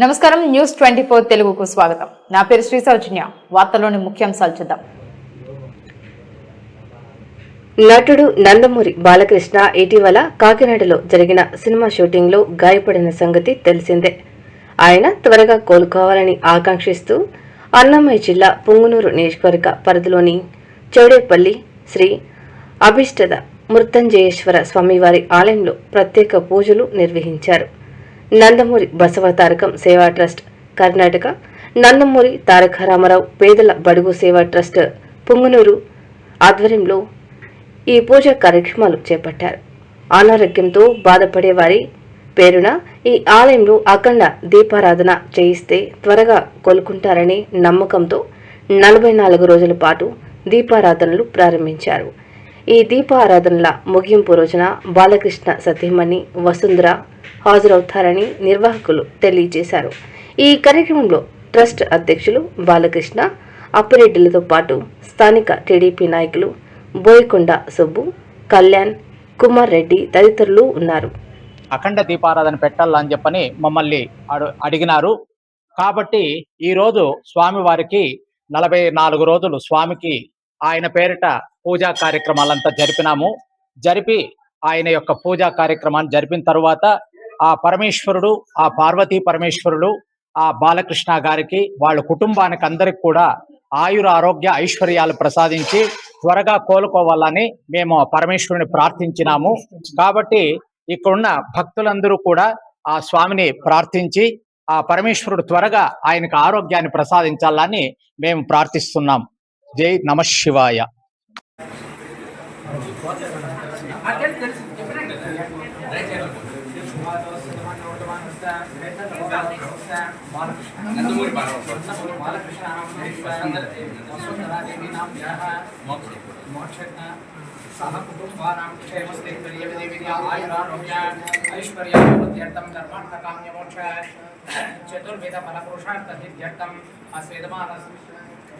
నమస్కారం న్యూస్ 24 తెలుగుకు స్వాగతం. నా పేరు శ్రీ సౌజన్య. వార్తల్లోని ముఖ్యాంశాలు చూద్దాం. నటుడు నందమూరి బాలకృష్ణ ఇటీవల కాకినాడలో జరిగిన సినిమా షూటింగ్లో గాయపడిన సంగతి తెలిసిందే. ఆయన త్వరగా కోలుకోవాలని ఆకాంక్షిస్తూ అన్నమయ్య జిల్లా పుంగనూరు నియోజకవర్గ పరిధిలోని చౌడేపల్లి శ్రీ అభిష్టద మృత్యుంజయేశ్వర స్వామివారి ఆలయంలో ప్రత్యేక పూజలు నిర్వహించారు. నందమూరి బసవ తారకం సేవా ట్రస్ట్ కర్ణాటక, నందమూరి తారక రామారావు పేదల బడుగు సేవా ట్రస్ట్ పుంగనూరు ఆధ్వర్యంలో ఈ పూజా కార్యక్రమాలు చేపట్టారు. అనారోగ్యంతో బాధపడే వారి పేరున ఈ ఆలయంలో అఖండ దీపారాధన చేయిస్తే త్వరగా కోలుకుంటారనే నమ్మకంతో 44 రోజుల పాటు దీపారాధనలు ప్రారంభించారు. ఈ దీపారాధనల ముగింపు రోజున బాలకృష్ణ సతీమణి వసుంధర హాజరవుతారని నిర్వాహకులు తెలియజేశారు. ఈ కార్యక్రమంలో ట్రస్ట్ అధ్యక్షులు బాలకృష్ణ, అప్పిరెడ్డిలతో పాటు స్థానిక టీడీపీ నాయకులు బోయకొండ సుబ్బు, కళ్యాణ్, కుమార్ రెడ్డి తదితరులు ఉన్నారు. అఖండ దీపారాధన పెట్టాలని చెప్పని మమ్మల్ని అడిగినారు. కాబట్టి ఈరోజు స్వామివారికి 44 రోజులు స్వామికి ఆయన పేరిట పూజా కార్యక్రమాలంతా జరిపి ఆయన యొక్క పూజా కార్యక్రమాన్ని జరిపిన తరువాత ఆ పరమేశ్వరుడు, ఆ పార్వతీ పరమేశ్వరుడు, ఆ బాలకృష్ణ గారికి వాళ్ళ కుటుంబానికి అందరికి కూడా ఆయుర ఆరోగ్య ఐశ్వర్యాలు ప్రసాదించి త్వరగా కోలుకోవాలని మేము పరమేశ్వరుని ప్రార్థించినాము. కాబట్టి ఇక్కడున్న భక్తులందరూ కూడా ఆ స్వామిని ప్రార్థించి ఆ పరమేశ్వరుడు త్వరగా ఆయనకు ఆరోగ్యాన్ని ప్రసాదించాలని మేము ప్రార్థిస్తున్నాం. జై నమః శివాయ. सह कुटुंबानां क्षेमस्थैर्यविधिविद्या आयुरारोग्य ऐश्वर्याभिवृद्ध्यर्थं धर्मार्थकाम्यमोक्ष चतुर्विध फलपुरुषार्थसिद्ध्यर्थं अस्वेदमानस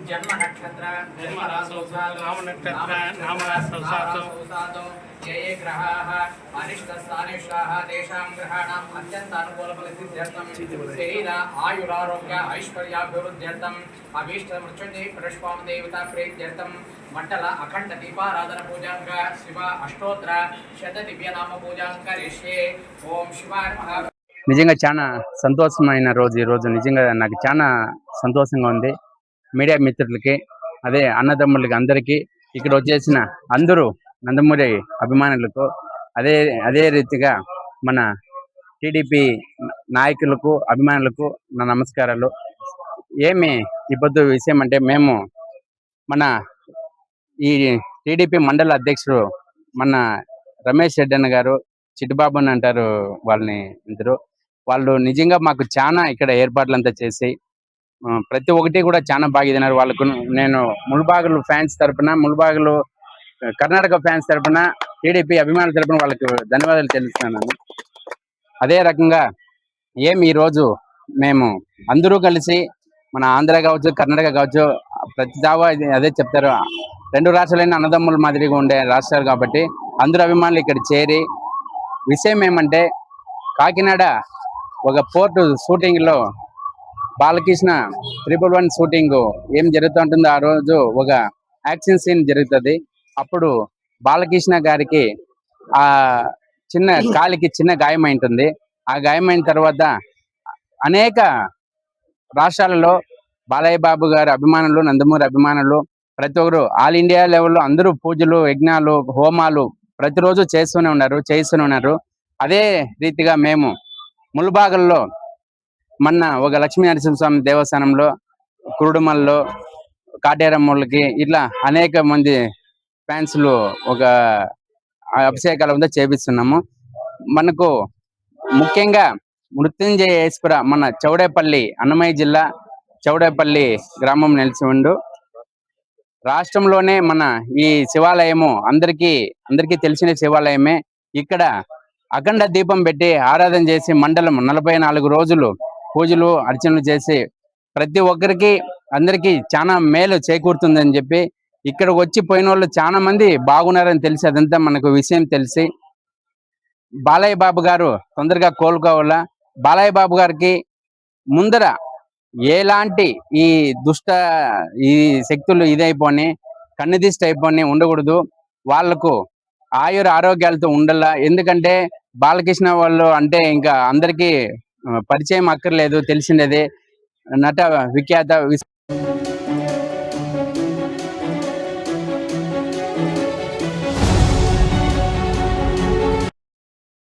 जन्म नक्षत्र जन्म रासौसादो ये ग्रहाः अनिष्टस्थानिष्टाः तेषां ग्रहाणाम् अत्यन्तानुकूलफलसिद्ध्यर्थं शरीर आयुरारोग्य ऐश्वर्याभिवृद्ध्यर्थम् अभीष्टमृत्युञ्जय पुष्पां देवता प्रीत्यर्थं मंडल अखंड दीपाराधन पूजांग शिव अष्टोत्तर शत दिव्य नाम पूजांग करिष्ये. ओम शिवाय नमः. నిజంగా చాలా సంతోషమైన రోజు ఈ రోజు. నిజంగా నాకు చాలా సంతోషంగా ఉంది. మీడియా మిత్రులకి, అదే అన్నదమ్ములకి, అందరికీ ఇక్కడ వచ్చేసిన అందరూ నందమూరి అభిమానులకు, అదే రీతిగా మన టీడీపీ నాయకులకు, అభిమానులకు నా నమస్కారాలు. ఏమి ఇప్పుడు విషయం అంటే, మేము మన ఈ టీడీపీ మండల అధ్యక్షుడు మన రమేష్ రెడ్డి అన్న గారు, చిట్టుబాబు అని అంటారు వాళ్ళని, వాళ్ళు నిజంగా మాకు చాలా ఇక్కడ ఏర్పాట్లంతా చేసి ప్రతి ఒక్కటి కూడా చాలా బాగా తిన్నారు. వాళ్ళకు నేను ముల్బాగులు ఫ్యాన్స్ తరఫున, ముల్బాగులు కర్ణాటక ఫ్యాన్స్ తరఫున, టీడీపీ అభిమానుల తరఫున వాళ్ళకు ధన్యవాదాలు తెలుస్తున్నాను. అదే రకంగా ఈరోజు మేము అందరూ కలిసి, మన ఆంధ్ర కావచ్చు, కర్ణాటక కావచ్చు, ప్రతి దావా అదే చెప్తారు, 2 రాష్ట్రాలైన అన్నదమ్ముల మాదిరిగా ఉండే రాష్ట్రాలు కాబట్టి అందరూ అభిమానులు ఇక్కడ చేరి, విషయం ఏమంటే కాకినాడ ఒక పోర్టు షూటింగ్లో బాలకృష్ణ 111 షూటింగ్ ఏం జరుగుతుంటుందో ఆ రోజు ఒక యాక్షన్ సీన్ జరుగుతుంది. అప్పుడు బాలకృష్ణ గారికి ఆ కాలికి చిన్న గాయమైంటుంది. ఆ గాయమైన తర్వాత అనేక రాష్ట్రాలలో బాలయ్య బాబు గారి అభిమానులు, నందమూరి అభిమానులు ప్రతి ఒక్కరు ఆల్ ఇండియా లెవెల్లో అందరూ పూజలు, యజ్ఞాలు, హోమాలు ప్రతిరోజు చేస్తూనే ఉన్నారు. అదే రీతిగా మేము ముల్బాగల్లో మొన్న ఒక లక్ష్మీ నరసింహస్వామి దేవస్థానంలో, కురుడుమల్లో, కాటేరమ్మలకి ఇట్లా అనేక మంది ఫ్యాన్స్లు ఒక అభిషేకాలు చేపిస్తున్నాము. మనకు ముఖ్యంగా మృత్యుంజయేశ్వర మన చౌడేపల్లి, అన్నమయ్య జిల్లా చౌడేపల్లి గ్రామం నిలిచి ఉండు. రాష్ట్రంలోనే మన ఈ శివాలయము అందరికీ తెలిసిన శివాలయమే. ఇక్కడ అఖండ దీపం పెట్టి ఆరాధన చేసి మండలం 44 రోజులు పూజలు, అర్చనలు చేసి ప్రతి ఒక్కరికి అందరికీ చాలా మేలు చేకూరుతుందని చెప్పి ఇక్కడ వచ్చి పోయిన వాళ్ళు చాలా మంది బాగున్నారని తెలిసి, అదంతా మనకు విషయం తెలిసి బాలయ్య బాబు గారు తొందరగా కోలుకోవాలా. బాలయ్య బాబు గారికి ముందర ఎలాంటి ఈ దుష్ట ఈ శక్తులు ఇదైపోని కన్నుదిష్టి అయిపోని ఉండకూడదు. వాళ్లకు ఆయుర ఆరోగ్యాలతో ఉండాల. ఎందుకంటే బాలకృష్ణ వాళ్ళు అంటే ఇంకా అందరికీ పరిచయం అక్కర్లేదు, తెలిసిండేది. నట విఖ్యాత